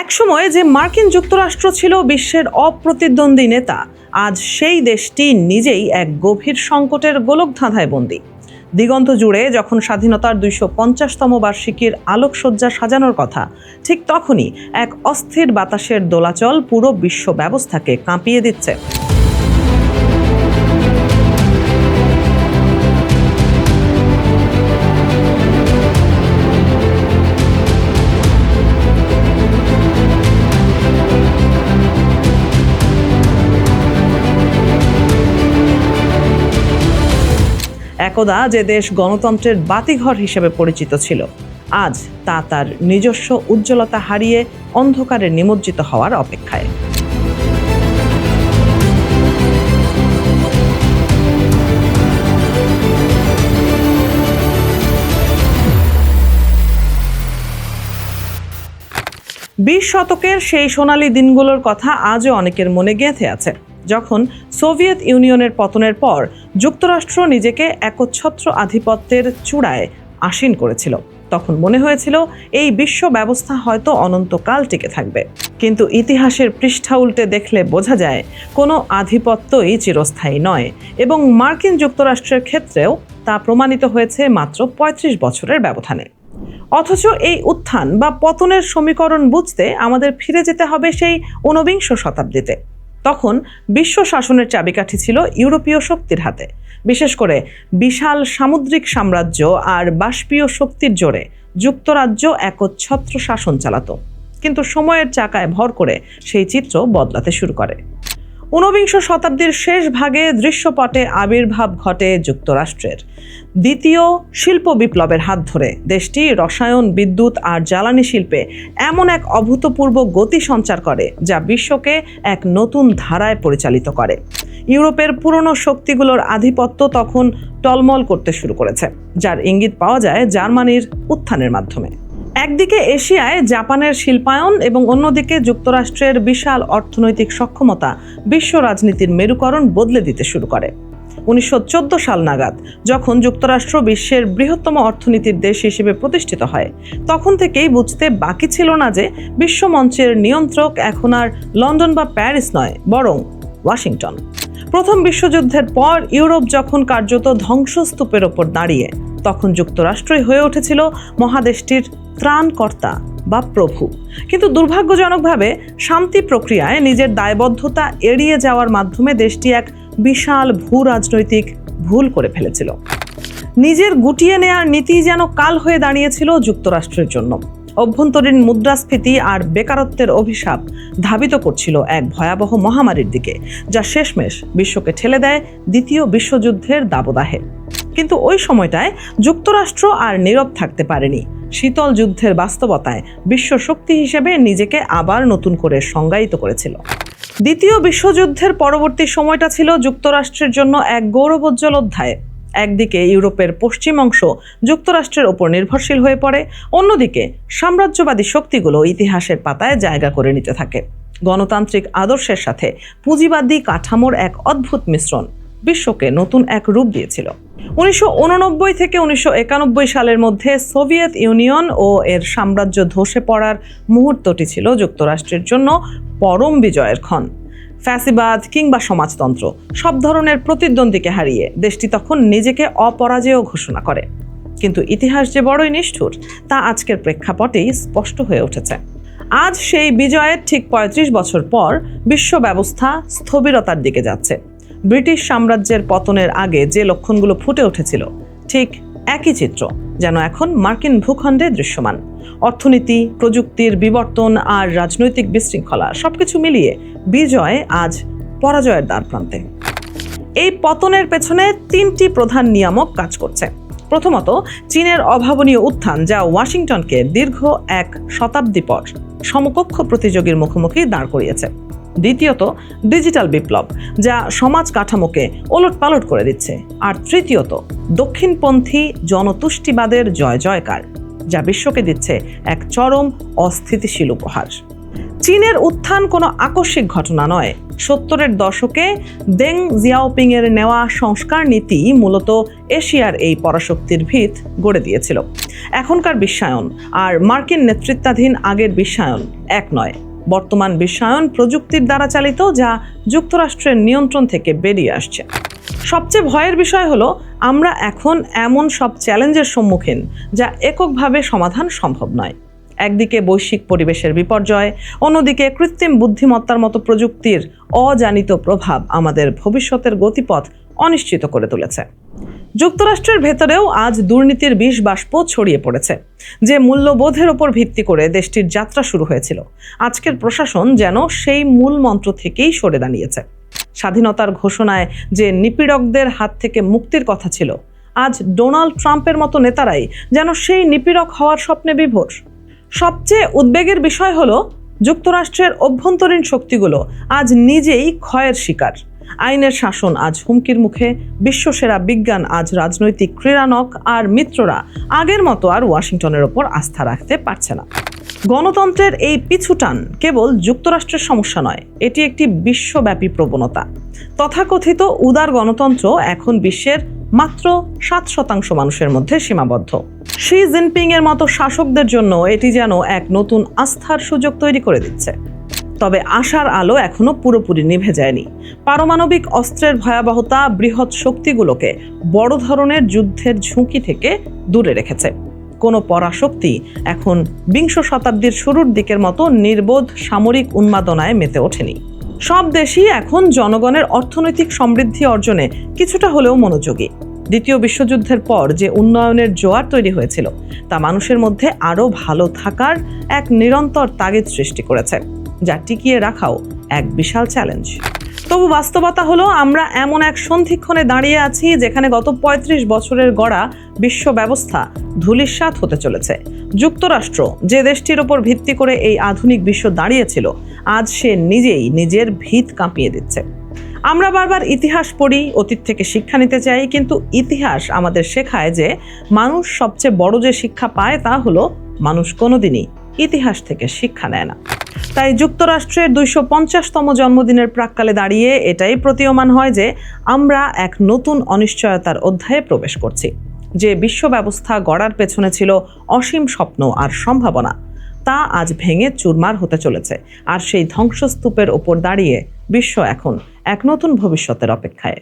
একসময় যে মার্কিন যুক্তরাষ্ট্র ছিল বিশ্বের অপ্রতিদ্বন্দ্বী নেতা, আজ সেই দেশটি নিজেই এক গভীর সংকটের গোলকধাঁধায় বন্দী। দিগন্ত জুড়ে যখন স্বাধীনতার ২৫০তম বার্ষিকীর আলোকসজ্জা সাজানোর কথা, ঠিক তখনই এক অস্থির বাতাসের দোলাচল পুরো বিশ্ব ব্যবস্থাকে কাঁপিয়ে দিচ্ছে। একদা যে দেশ গণতন্ত্রের বাতিঘর হিসেবে পরিচিত ছিল, আজ তা তার নিজস্ব উজ্জ্বলতা হারিয়ে অন্ধকারে নিমজ্জিত হওয়ার অপেক্ষায়। বিশ শতকের সেই সোনালী দিনগুলোর কথা আজও অনেকের মনে গেঁথে আছে, যখন সোভিয়েত ইউনিয়নের পতনের পর যুক্তরাষ্ট্র নিজেকে একচ্ছত্র আধিপত্যের চূড়ায় আসীন করেছিল। তখন মনে হয়েছিল এই বিশ্ব ব্যবস্থা হয়তো অনন্তকাল টিকে থাকবে। কিন্তু ইতিহাসের পৃষ্ঠা উল্টে দেখলে বোঝা যায় কোনো আধিপত্যই চিরস্থায়ী নয়, এবং মার্কিন যুক্তরাষ্ট্রের ক্ষেত্রেও তা প্রমাণিত হয়েছে মাত্র ৩৫ বছরের ব্যবধানে। অথচ এই উত্থান বা পতনের সমীকরণ বুঝতে আমাদের ফিরে যেতে হবে সেই ঊনবিংশ শতাব্দীতে। তখন বিশ্ব শাসনের চাবিকাঠি ছিল ইউরোপীয় শক্তির হাতে। বিশেষ করে বিশাল সামুদ্রিক সাম্রাজ্য আর বাষ্পীয় শক্তির জোরে যুক্তরাজ্য একচ্ছত্র শাসন চালাতো। কিন্তু সময়ের চাকায় ভর করে সেই চিত্র বদলাতে শুরু করে। ঊনবিংশ শতাব্দীর শেষ ভাগে দৃশ্যপটে আবির্ভাব ঘটে যুক্তরাষ্ট্রের। দ্বিতীয় শিল্প বিপ্লবের হাত ধরে দেশটি রসায়ন, বিদ্যুৎ আর জ্বালানি শিল্পে এমন এক অভূতপূর্ব গতি সঞ্চার করে যা বিশ্বকে এক নতুন ধারায় পরিচালিত করে। ইউরোপের পুরনো শক্তিগুলোর আধিপত্য তখন টলমল করতে শুরু করেছে, যার ইঙ্গিত পাওয়া যায় জার্মানির উত্থানের মাধ্যমে। একদিকে এশিয়ায় জাপানের শিল্পায়ন এবং অন্যদিকে যুক্তরাষ্ট্রের বিশাল অর্থনৈতিক সক্ষমতা বিশ্ব রাজনীতির মেরুকরণ বদলে দিতে শুরু করে। ১৯১৪ সাল নাগাদ যখন যুক্তরাষ্ট্র বিশ্বের বৃহত্তম অর্থনীতির দেশ হিসেবে প্রতিষ্ঠিত হয়, তখন থেকেই বুঝতে বাকি ছিল না যে বিশ্বমঞ্চের নিয়ন্ত্রক এখন আর লন্ডন বা প্যারিস নয়, বরং ওয়াশিংটন। প্রথম বিশ্বযুদ্ধের পর ইউরোপ যখন কার্যত ধ্বংসস্তূপের ওপর দাঁড়িয়ে, তখন যুক্তরাষ্ট্রই হয়ে উঠেছিল মহাদেশটির ত্রাণকর্তা বা প্রভু। কিন্তু দুর্ভাগ্যজনকভাবে শান্তি প্রক্রিয়ায় নিজের দায়বদ্ধতা এড়িয়ে যাওয়ার মাধ্যমে দেশটি এক বিশাল ভূ রাজনৈতিক ভুল করে ফেলেছিল। নিজের গুটিয়ে নেয়ার নীতি যেন কাল হয়ে দাঁড়িয়েছিল যুক্তরাষ্ট্রের জন্য। অভ্যন্তরীণ মুদ্রাস্ফীতি আর বেকারত্বের অভিশাপ ধাবিত করছিল এক ভয়াবহ মহামারীর দিকে, যা শেষমেশ বিশ্বকে ঠেলে দেয় দ্বিতীয় বিশ্বযুদ্ধের দাবদাহে। কিন্তু ওই সময়টায় যুক্তরাষ্ট্র আর নীরব থাকতে পারেনি। শীতল যুদ্ধের বাস্তবতায় বিশ্ব শক্তি হিসেবে নিজেকে আবার নতুন করে সংজ্ঞায়িত করেছিল। দ্বিতীয় বিশ্বযুদ্ধের পরবর্তী সময়টা ছিল যুক্তরাষ্ট্রের জন্য এক গৌরবোজ্জ্বল অধ্যায়। একদিকে ইউরোপের পশ্চিম অংশ যুক্তরাষ্ট্রের ওপর নির্ভরশীল হয়ে পড়ে, অন্যদিকে সাম্রাজ্যবাদী শক্তিগুলো ইতিহাসের পাতায় জায়গা করে নিতে থাকে। গণতান্ত্রিক আদর্শের সাথে পুঁজিবাদী কাঠামোর এক অদ্ভুত মিশ্রণ বিশ্বকে নতুন এক রূপ দিয়েছিল। ১৯৮৯ থেকে ১৯৯১ সালের মধ্যে সোভিয়েত ইউনিয়ন ও এর সাম্রাজ্য ধসে পড়ার মুহূর্তটি ছিল যুক্তরাষ্ট্রের জন্য পরম বিজয়ের ক্ষণ। ফ্যাসিবাদ কিংবা সমাজতন্ত্র সব ধরনের প্রতিদ্বন্দ্বীকে হারিয়ে দেশটি তখন নিজেকে অপরাজেয় ঘোষণা করে। কিন্তু ইতিহাস যে বড়ই নিষ্ঠুর, তা আজকের প্রেক্ষাপটেই স্পষ্ট হয়ে উঠেছে। আজ সেই বিজয়ের ঠিক ৩৫ বছর পর বিশ্ব ব্যবস্থা স্থবিরতার দিকে যাচ্ছে। ব্রিটিশ সাম্রাজ্যের পতনের আগে যে লক্ষণগুলো ফুটে উঠেছিল, ঠিক একই চিত্র যেন এখন মার্কিন ভূখণ্ডে দৃশ্যমান। অর্থনীতি, প্রযুক্তির বিবর্তন আর রাজনৈতিক বিশৃঙ্খলা সবকিছু মিলিয়ে বিজয় আজ পরাজয়ের দ্বারপ্রান্তে। এই পতনের পেছনে ৩টি প্রধান নিয়ামক কাজ করছে। প্রথমত, চীনের অভাবনীয় উত্থান, যা ওয়াশিংটনকে দীর্ঘ এক শতাব্দী পর সমকক্ষ প্রতিযোগীর মুখোমুখি দাঁড় করিয়েছে। দ্বিতীয়ত, ডিজিটাল বিপ্লব, যা সমাজ কাঠামোকে ওলটপালট করে দিচ্ছে। আর তৃতীয়ত, দক্ষিণপন্থী জনতুষ্টিবাদের জয় জয়কার, যা বিশ্বকে দিচ্ছে এক চরম অস্থিতিশীল উপহার। চীনের উত্থান কোনো আকস্মিক ঘটনা নয়। 70-এর দশকে দেং জিয়াওপিং এর নেওয়া সংস্কার নীতি মূলত এশিয়ার এই পরাশক্তির ভিত গড়ে দিয়েছিল। এখনকার বিশ্বায়ন আর মার্কিন নেতৃত্বাধীন আগের বিশ্বায়ন এক নয়। বর্তমান বিশ্বায়ন প্রযুক্তির দ্বারা চালিত, যা যুক্তরাষ্ট্রের নিয়ন্ত্রণ থেকে বেরিয়ে আসছে। সবচেয়ে ভয়ের বিষয় হলো আমরা এখন এমন সব চ্যালেঞ্জের সম্মুখীন যা এককভাবে সমাধান সম্ভব নয়। একদিকে বৈশ্বিক পরিবেশের বিপর্যয়, অন্যদিকে কৃত্রিম বুদ্ধিমত্তার মতো প্রযুক্তির অজানিত প্রভাব আমাদের ভবিষ্যতের গতিপথ অনিশ্চিত করে তুলেছে। যুক্তরাষ্ট্রের ভেতরেও আজ দুর্নীতির বিষ বাষ্প ছড়িয়ে পড়েছে। যে মূল্যবোধের ওপর ভিত্তি করে দেশটির যাত্রা শুরু হয়েছিল, আজকের প্রশাসন যেন সেই মূল মন্ত্র থেকেই সরে দাঁড়িয়েছে। স্বাধীনতার ঘোষণায় যে নিপীড়কদের হাত থেকে মুক্তির কথা ছিল, আজ ডোনাল্ড ট্রাম্পের মতো নেতারাই যেন সেই নিপীড়ক হওয়ার স্বপ্নে বিভোর। সবচেয়ে উদ্বেগের বিষয় হলো যুক্তরাষ্ট্রের অভ্যন্তরীণ শক্তিগুলো আজ নিজেই ক্ষয়ের শিকার। আইনের শাসন আজ হুমকির মুখে, বিশ্বসেরা বিজ্ঞান আজ রাজনৈতিক ক্রীড়ানক, আর মিত্ররা আগের মতো আর ওয়াশিংটনের ওপর আস্থা রাখতে পারছে না। গণতন্ত্রের এই পিছুটান কেবল যুক্তরাষ্ট্রের সমস্যা নয়, এটি একটি বিশ্বব্যাপী প্রবণতা। তথাকথিত উদার গণতন্ত্র এখন বিশ্বের মাত্র 7% মানুষের মধ্যে সীমাবদ্ধ। শি জিনপিং এর মতো শাসকদের জন্য এটি যেন এক নতুন আস্থার সুযোগ তৈরি করে দিচ্ছে। তবে আশার আলো এখনো পুরোপুরি নিভে যায়নি। পারমাণবিক অস্ত্রের ভয়াবহতা বৃহৎ শক্তিগুলোকে বড় ধরনের যুদ্ধের ঝুঁকি থেকে দূরে রেখেছে। কোনো পরাশক্তি এখন 20 শতাব্দীর শুরুর দিকের মতো নির্বোধ সামরিক উন্মাদনায় মেতে ওঠেনি। সব দেশই এখন জনগণের অর্থনৈতিক সমৃদ্ধি অর্জনে কিছুটা হলেও মনোযোগী। দ্বিতীয় বিশ্বযুদ্ধের পর যে উন্নয়নের জোয়ার তৈরি হয়েছিল, তা মানুষের মধ্যে আরও ভালো থাকার এক নিরন্তর তাগিদ সৃষ্টি করেছে, যা টিকিয়ে রাখাও এক বিশাল চ্যালেঞ্জ। তবু বাস্তবতা হলো আমরা এমন এক সন্ধিক্ষণে দাঁড়িয়ে আছি যেখানে গত 35 বছরের গড়া বিশ্ব ব্যবস্থা ধূলিসাৎ হতে চলেছে। যুক্তরাষ্ট্র যে দেশটির ওপর ভিত্তি করে এই আধুনিক বিশ্ব দাঁড়িয়েছিল, আজ সে নিজেই নিজের ভিত কাঁপিয়ে দিচ্ছে। আমরা বারবার ইতিহাস পড়ি, অতীত থেকে শিক্ষা নিতে চাই, কিন্তু ইতিহাস আমাদের শেখায় যে মানুষ সবচেয়ে বড় যে শিক্ষা পায় তা হলো মানুষ কোনোদিনই ইতিহাস থেকে শিক্ষা নেয় না। তাই যুক্তরাষ্ট্রের 250তম জন্মদিনের প্রাক্কালে দাঁড়িয়ে এটাই প্রতীয়মান হয় যে আমরা এক নতুন অনিশ্চয়তার অধ্যায়ে প্রবেশ করছি। যে বিশ্ব ব্যবস্থা গড়ার পেছনে ছিল অসীম স্বপ্ন আর সম্ভাবনা, তা আজ ভেঙে চুরমার হতে চলেছে। আর সেই ধ্বংসস্তূপের ওপর দাঁড়িয়ে বিশ্ব এখন এক নতুন ভবিষ্যতের অপেক্ষায়।